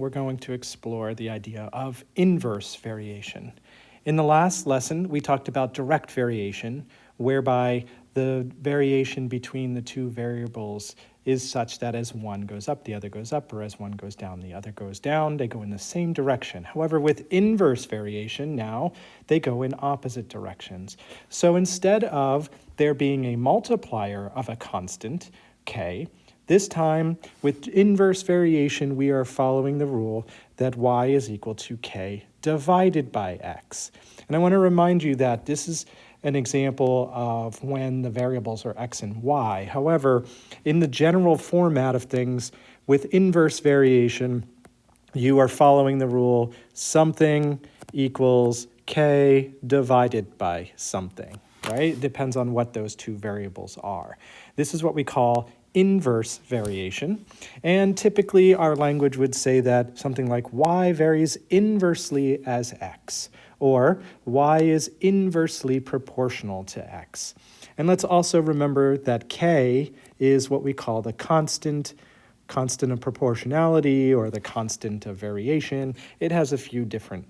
we're going to explore the idea of inverse variation. In the last lesson, we talked about direct variation, whereby the variation between the two variables is such that as one goes up, the other goes up, or as one goes down, the other goes down. They go in the same direction. However, with inverse variation now, they go in opposite directions. So instead of there being a multiplier of a constant, k, this time, with inverse variation, we are following the rule that y is equal to k divided by x. And I want to remind you that this is an example of when the variables are x and y. However, in the general format of things, with inverse variation, you are following the rule something equals k divided by something, right? It depends on what those two variables are. This is what we call inverse variation, and typically our language would say that something like y varies inversely as x, or y is inversely proportional to x. And let's also remember that k is what we call the constant of proportionality, or the constant of variation. It has a few different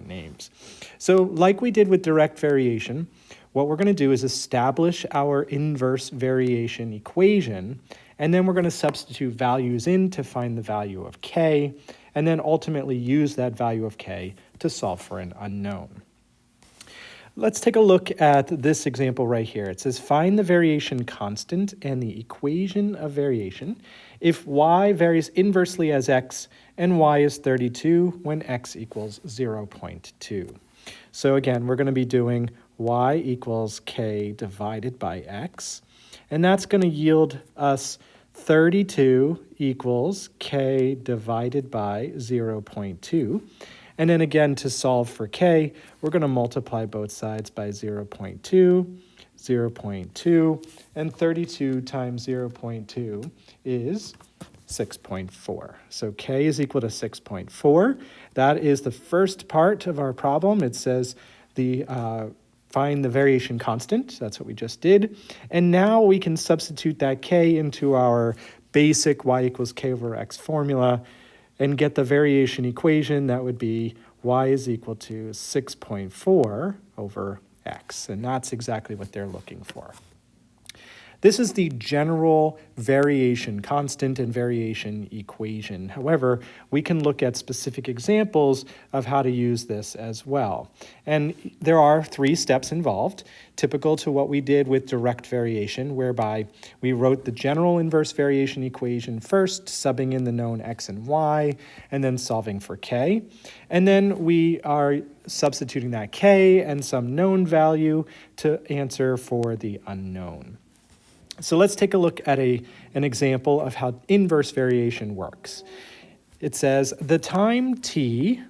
names. So like we did with direct variation, what we're going to do is establish our inverse variation equation, and then we're going to substitute values in to find the value of k, and then ultimately use that value of k to solve for an unknown. Let's take a look at this example right here. It says find the variation constant and the equation of variation if y varies inversely as x and y is 32 when x equals 0.2. So again, we're going to be doing y equals k divided by x, and that's going to yield us 32 equals k divided by 0.2. And then again, to solve for k, we're going to multiply both sides by 0.2, 0.2, and 32 times 0.2 is 6.4. So k is equal to 6.4. That is the first part of our problem. It says find the variation constant. That's what we just did. And now we can substitute that k into our basic y equals k over x formula and get the variation equation. That would be y is equal to 6.4 over x. And that's exactly what they're looking for. This is the general variation constant and variation equation. However, we can look at specific examples of how to use this as well. And there are 3 steps involved, typical to what we did with direct variation, whereby we wrote the general inverse variation equation first, subbing in the known x and y, and then solving for k. And then we are substituting that k and some known value to answer for the unknown. So let's take a look at an example of how inverse variation works. It says, the time t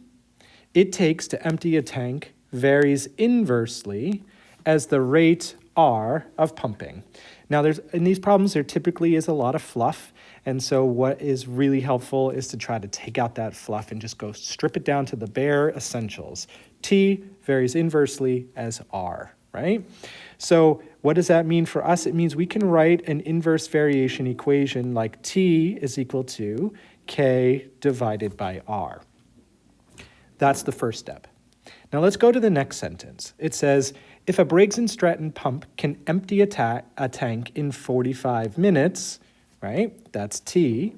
it takes to empty a tank varies inversely as the rate r of pumping. Now, in these problems, there typically is a lot of fluff, and so what is really helpful is to try to take out that fluff and just go strip it down to the bare essentials. T varies inversely as r, right? So what does that mean for us? It means we can write an inverse variation equation like t is equal to k divided by r. That's the first step. Now let's go to the next sentence. It says, if a Briggs & Stratton pump can empty a tank in 45 minutes, right, that's t,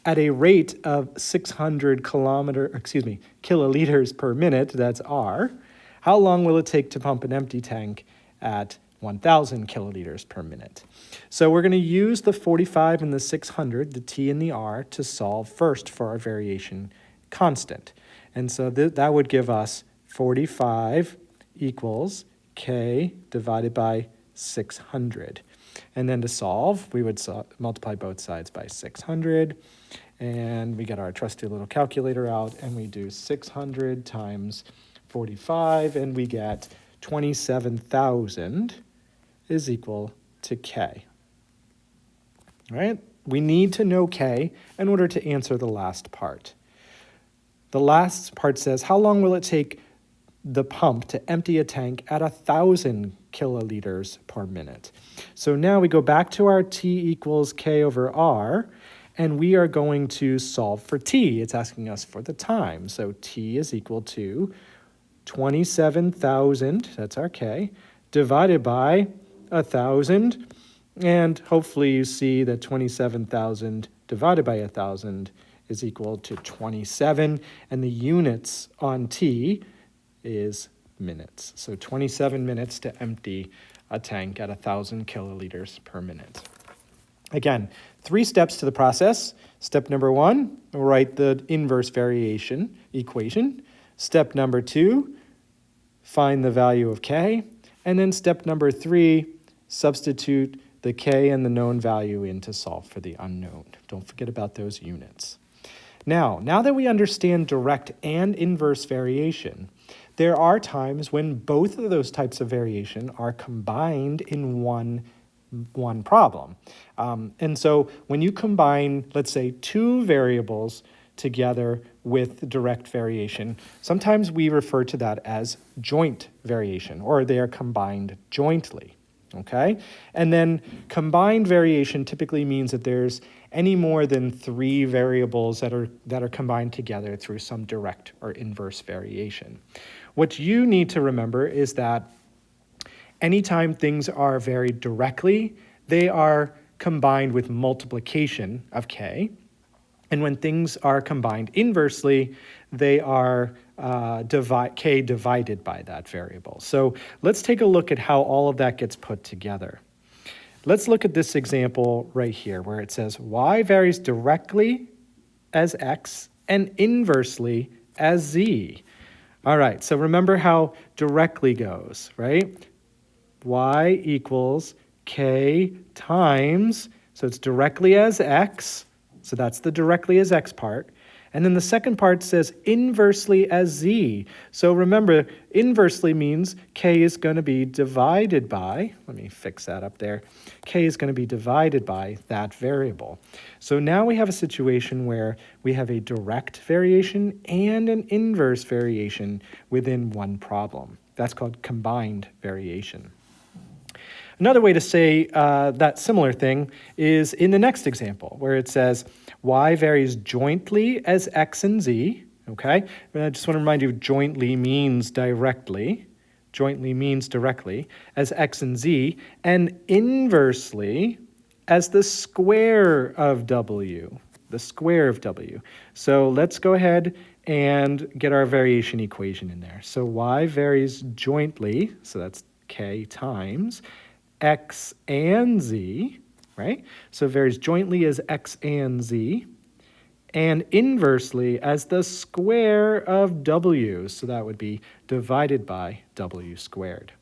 at a rate of 600 kiloliters per minute, that's r, how long will it take to pump an empty tank at 1,000 kiloliters per minute? So we're going to use the 45 and the 600, the t and the r, to solve first for our variation constant. And so that would give us 45 equals k divided by 600. And then to solve, we would multiply both sides by 600. And we get our trusty little calculator out, and we do 600 times 45, and we get 27,000 is equal to k. All right? We need to know k in order to answer the last part. The last part says, how long will it take the pump to empty a tank at 1,000 kiloliters per minute? So now we go back to our t equals k over r, and we are going to solve for t. It's asking us for the time. So t is equal to 27,000, that's our k, divided by 1,000. And hopefully you see that 27,000 divided by 1,000 is equal to 27. And the units on t is minutes. So 27 minutes to empty a tank at 1,000 kiloliters per minute. Again, 3 steps to the process. Step number 1, write the inverse variation equation. Step number 2, find the value of k. And then step number 3, substitute the k and the known value in to solve for the unknown. Don't forget about those units. Now that we understand direct and inverse variation, there are times when both of those types of variation are combined in one problem. And so when you combine, let's say, 2 variables together with direct variation, sometimes we refer to that as joint variation, or they are combined jointly. Okay? And then combined variation typically means that there's any more than 3 variables that are combined together through some direct or inverse variation. What you need to remember is that anytime things are varied directly, they are combined with multiplication of k. And when things are combined inversely, they are k divided by that variable. So let's take a look at how all of that gets put together. Let's look at this example right here where it says y varies directly as x and inversely as z. All right, so remember how directly goes, right? Y equals k times, so it's directly as x, so that's the directly as x part. And then the second part says inversely as z. So remember, inversely means k is going to be divided by, let me fix that up there, k is going to be divided by that variable. So now we have a situation where we have a direct variation and an inverse variation within one problem. That's called combined variation. Another way to say that similar thing is in the next example, where it says y varies jointly as x and z, okay? And I just want to remind you, jointly means directly. Jointly means directly as x and z, and inversely as the square of w, the square of w. So let's go ahead and get our variation equation in there. So y varies jointly, so that's k times x and z, right? So it varies jointly as x and z, and inversely as the square of w. So that would be divided by w squared.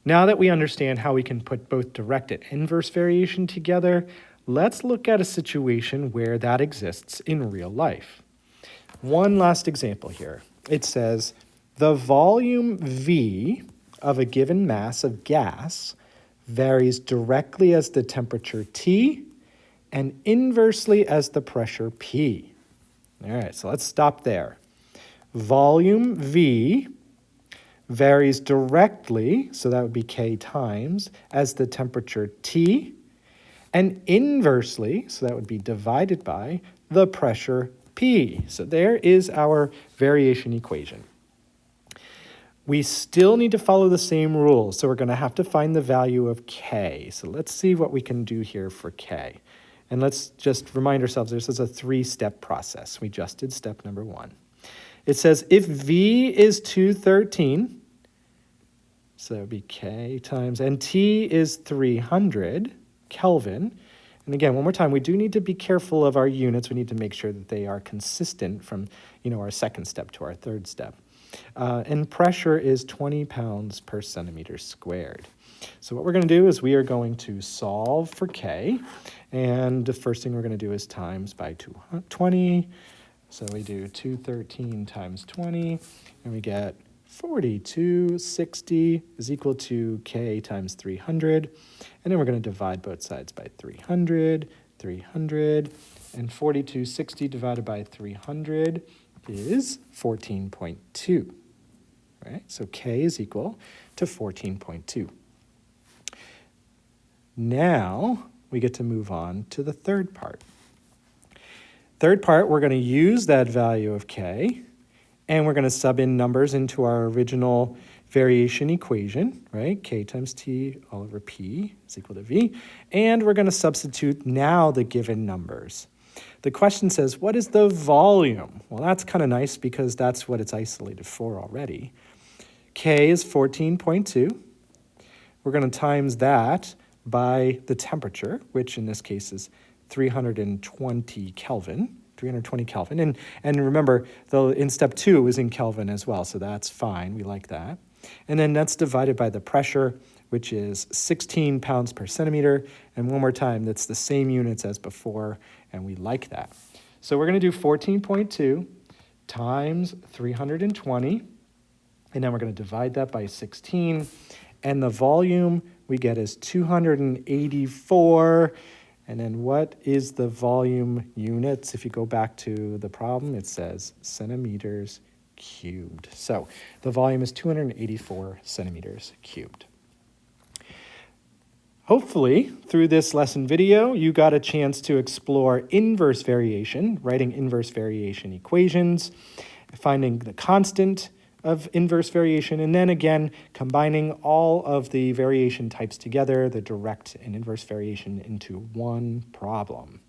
Now that we understand how we can put both direct and inverse variation together, let's look at a situation where that exists in real life. One last example here. It says the volume V of a given mass of gas varies directly as the temperature T and inversely as the pressure P. All right, so let's stop there. Volume V varies directly, so that would be K times, as the temperature T, and inversely, so that would be divided by, the pressure P. So there is our variation equation. We still need to follow the same rules, so we're going to have to find the value of K. So let's see what we can do here for K. And let's just remind ourselves this is a 3-step process. We just did step number 1. It says if V is 213, so that would be K times, and T is 300 Kelvin. And again, one more time, we do need to be careful of our units. We need to make sure that they are consistent from our second step to our third step. And pressure is 20 pounds per centimeter squared. So what we're going to do is we are going to solve for K. And the first thing we're going to do is times by 20. So we do 213 times 20, and we get 4260 is equal to K times 300. And then we're going to divide both sides by 300, 300, and 4260 divided by 300 is 14.2, right? So K is equal to 14.2. Now, we get to move on to the third part. Third part, we're going to use that value of k, and we're going to sub in numbers into our original variation equation, right? K times T all over P is equal to V. And we're going to substitute now the given numbers. The question says, what is the volume? Well, that's kind of nice because that's what it's isolated for already. K is 14.2. We're going to times that by the temperature, which in this case is 320 Kelvin. 320 Kelvin. And remember, in step 2, it was in Kelvin as well, so that's fine. We like that. And then that's divided by the pressure, which is 16 pounds per centimeter. And one more time, that's the same units as before, and we like that. So we're going to do 14.2 times 320, and then we're going to divide that by 16. And the volume we get is 284. And then what is the volume units? If you go back to the problem, it says centimeters cubed. So the volume is 284 centimeters cubed. Hopefully, through this lesson video, you got a chance to explore inverse variation, writing inverse variation equations, finding the constant of inverse variation, and then again, combining all of the variation types together, the direct and inverse variation, into one problem.